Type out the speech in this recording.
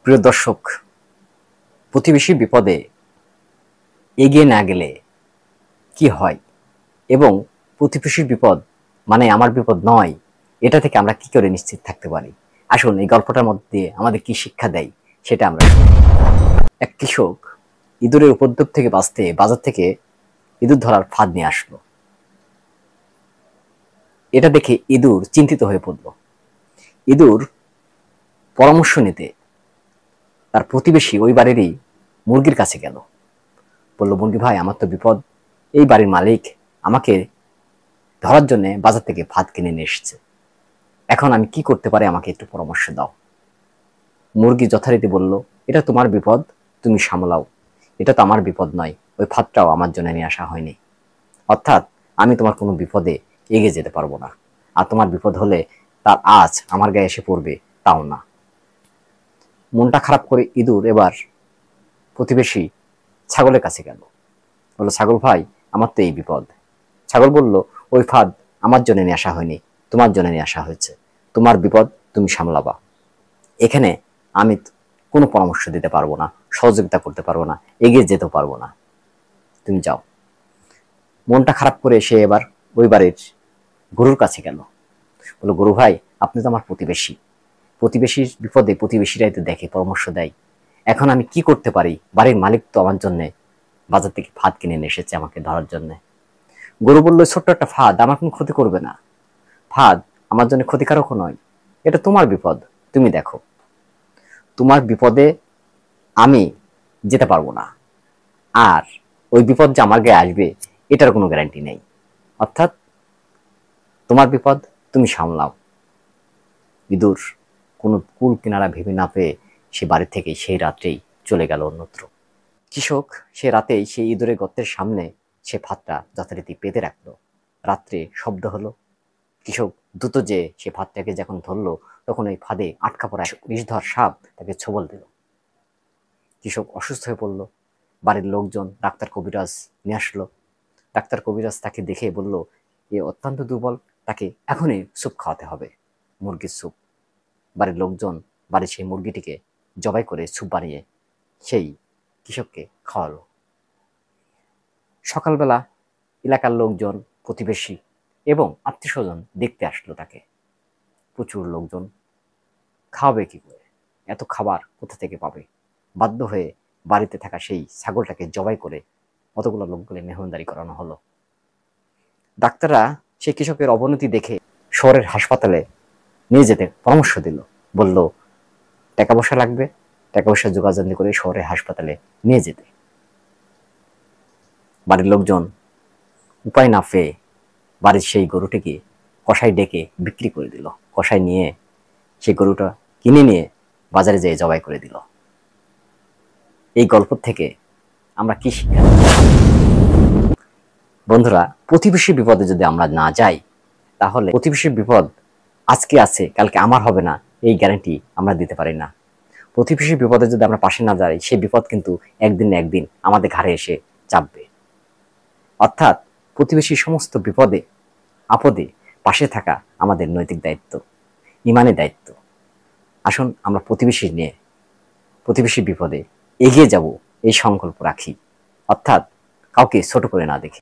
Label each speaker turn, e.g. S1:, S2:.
S1: প্রিয় দর্শক, প্রতিবেশী বিপদে এগিয়ে না গেলে কি হয় এবং প্রতিবেশীর বিপদ মানে আমার বিপদ নয়, এটা থেকে আমরা কি করে নিশ্চিত থাকতে পারি? আসুন এই গল্পটার মধ্যে দিয়ে আমাদের কি শিক্ষা দেয় সেটা আমরা শুনি। এক কৃষক ইঁদুরের উপদ্রব থেকে বাঁচতে বাজার থেকে ইঁদুর ধরার ফাঁদ নিয়ে আসলো। এটা দেখে ইঁদুর চিন্তিত হয়ে পড়ল। ইঁদুর পরামর্শ নিতে তার প্রতিবেশী ওই বাড়িরই মুরগির কাছে গেল। বলল, মুরগি ভাই, আমার তো বিপদ। এই বাড়ির মালিক আমাকে ধরার জন্য বাজার থেকে ভাত কিনে নিয়ে এসেছে। এখন আমি কি করতে পারি, আমাকে একটু পরামর্শ দাও। মুরগি যথারীতি বলল, এটা তোমার বিপদ, তুমি সামলাও। এটা তো আমার বিপদ নয়, ওই ভাতটাও আমার জন্য নিয়ে আসা হয়নি। অর্থাৎ আমি তোমার কোনো বিপদে এগিয়ে যেতে পারবো না, আর তোমার বিপদ হলে তার আজ আমার গায়ে এসে পড়বে তাও না। মনটা খারাপ করে ইঁদুর এবার প্রতিবেশী ছাগলের কাছে গেল। বলল, ছাগল ভাই, আমার তো এই বিপদ। ছাগল বলল, ওই ফাঁদ আমার জন্য নিয়ে আসা হয়নি, তোমার জন্য নিয়ে আসা হয়েছে। তোমার বিপদ তুমি সামলাবা। এখানে আমি কোনো পরামর্শ দিতে পারবো না, সহযোগিতা করতে পারবো না, এগিয়ে যেতে পারবো না, তুমি যাও। মনটা খারাপ করে সে এবার ওই বাড়ির গরুর কাছে গেল। বলল, গরু ভাই, আপনি তো আমার প্রতিবেশী। প্রতিবেশীর বিপদে প্রতিবেশীরাই তো দেখে, পরামর্শ দেয়। এখন আমি কি করতে পারি? বাড়ির মালিক তো আমার জন্য বাজার থেকে ভাত কিনে নিয়ে এসেছে আমাকে ধরার জন্য। গরু বলল, ছোট্ট একটা ফাঁদ আমার কোনো ক্ষতি করবে না। ফাঁদ আমার জন্য ক্ষতিকারকও নয়। এটা তোমার বিপদ, তুমি দেখো। তোমার বিপদে আমি যেতে পারবো না, আর ওই বিপদ যে আমার গায়ে আসবে এটার কোনো গ্যারান্টি নেই। অর্থাৎ তোমার বিপদ তুমি সামলাও। ইঁদুর কোনো কুল কিনারা ভেবে না পেয়ে সে বাড়ি থেকে সেই রাত্রেই চলে গেল অন্যত্র। কৃষক সে রাতেই সেই ইঁদুরের গর্তের সামনে সে ফাঁদটা যথারীতি পেতে রাখলো। রাত্রে শব্দ হলো। কৃষক দ্রুত যে সে ফাঁদটাকে যখন ধরলো, তখন ওই ফাঁদে আটকা পড়া বিষধর সাপ তাকে ছোবল দিল। কৃষক অসুস্থ হয়ে পড়ল। বাড়ির লোকজন ডাক্তার কবিরাজ নিয়ে আসলো। ডাক্তার কবিরাজ তাকে দেখে বলল, এ অত্যন্ত দুর্বল, তাকে এখনই স্যুপ খাওয়াতে হবে, মুরগির স্যুপ। বাড়ির লোকজন বাড়ির সেই মুরগিটিকে জবাই করে স্যুপ বানিয়ে সেই কৃষককে খাওয়ালো। সকালবেলা এলাকার লোকজন, প্রতিবেশী এবং আত্মীয় স্বজন দেখতে আসলো তাকে। প্রচুর লোকজন। খাওয়াবে কি করে? এত খাবার কোথা থেকে পাবে? বাধ্য হয়ে বাড়িতে থাকা সেই ছাগলটাকে জবাই করে অতগুলো লোকগুলো মেহমানদারি করানো হলো। ডাক্তাররা সেই কৃষকের অবনতি দেখে শহরের হাসপাতালে নিয়ে যেতে পরামর্শ দিল। বলল, টাকা পয়সা লাগবে, টাকা পয়সা যোগাযোগ করে শহরের হাসপাতালে নিয়ে যেতে। বাড়ির লোকজন উপায় না পেয়ে বাড়ির সেই গরুটিকে কসাই ডেকে বিক্রি করে দিল। কসাই নিয়ে সেই গরুটা কিনে নিয়ে বাজারে যেয়ে জবাই করে দিল। এই গল্প থেকে আমরা কি শিক্ষা? বন্ধুরা, প্রতিবেশীর বিপদে যদি আমরা না যাই, তাহলে প্রতিবেশীর বিপদ আজকে আছে কালকে আমার হবে না, এই গ্যারান্টি আমরা দিতে পারি না। প্রতিবেশীর বিপদে যদি আমরা পাশে না যাই, সেই বিপদ কিন্তু একদিন না একদিন আমাদের ঘাড়ে এসে চাপবে। অর্থাৎ প্রতিবেশীর সমস্ত বিপদে আপদে পাশে থাকা আমাদের নৈতিক দায়িত্ব, ইমানের দায়িত্ব। আসুন আমরা প্রতিবেশীর বিপদে এগিয়ে যাব, এই সংকল্প রাখি। অর্থাৎ কাউকে ছোট করে না দেখি।